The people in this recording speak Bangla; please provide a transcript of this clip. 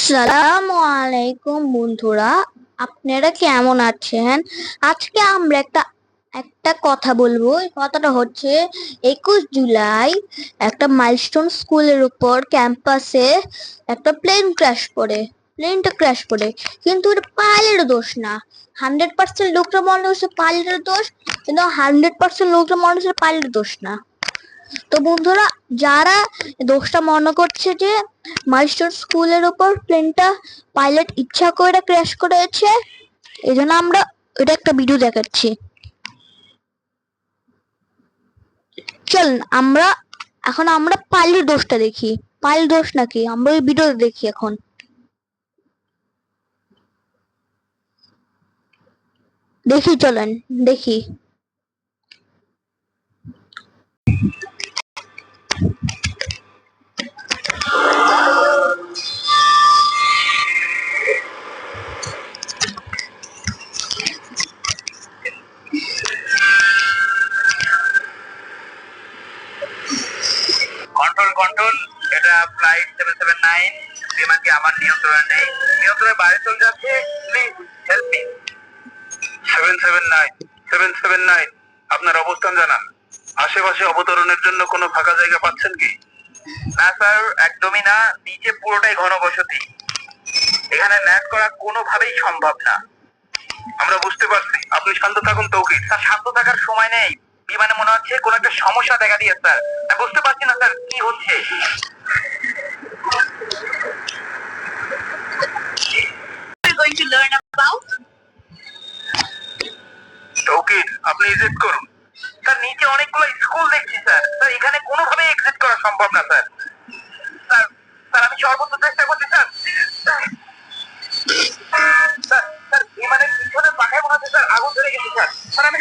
সালামু আলাইকুম বন্ধুরা, আপনারা কেমন আছেন? আজকে আমরা একটা একটা কথা বলবো। এই কথাটা হচ্ছে 21 জুলাই একটা মাইলস্টোন স্কুলের উপর ক্যাম্পাসে একটা প্লেনটা ক্র্যাশ করে, কিন্তু এটা পাইলটের দোষ না। 100% লোকটা মনে হচ্ছে পাইলটের দোষ, কিন্তু 100% লোকটা মনে হচ্ছে পাইলটের দোষ না। তো বন্ধুরা, যারা দোষটা মনে করছে যে মাইস্টার স্কুলের উপর প্লেনটা পাইলট ইচ্ছা করে ক্র্যাশ করেছে, এই জন্য আমরা এটা একটা ভিডিও দেখাচ্ছি। চল আমরা পাইলট দোষটা দেখি। পাইলট দোষ নাকি, আমরা ওই ভিডিও দেখি এখন। চলেন দেখি। কন্ট্রোল কন্ট্রোল, এটা ফ্লাইট 779। বিমানটি আমার নিয়ন্ত্রণে নেই, নিয়ন্ত্রণের বাইরে চলে যাচ্ছে। Please help me. 779, 779, আপনার অবস্থান জানান। আশেপাশে অবতরণের জন্য কোনো ফাঁকা জায়গা পাচ্ছেন কি? না স্যার, একদমই না। নিচে পুরোটাই ঘনবসতি, এখানে ল্যান্ড করা কোনোভাবেই সম্ভব না। আমরা বুঝতে পারছি, আপনি শান্ত থাকুন তৌকির। স্যার, শান্ত থাকার সময় নেই। বিমানে মনে হচ্ছে কোনো একটা সমস্যা দেখা দিয়েছে স্যার। আমি বুঝতে পারছি না স্যার কি হচ্ছে। Going to learn about Tauqir, আপনি এক্সিট করুন। স্যার, নিচে অনেকগুলো স্কুল দেখছি স্যার। স্যার, এখানে কোনোভাবে এক্সিট করা সম্ভব না স্যার। স্যার, স্যার আমি সর্বোচ্চ চেষ্টা করছি স্যার। স্যার, স্যার বিমানের পিছনে পাখায় মনে হচ্ছে স্যার আগুন ধরে গেছে স্যার। স্যার আমি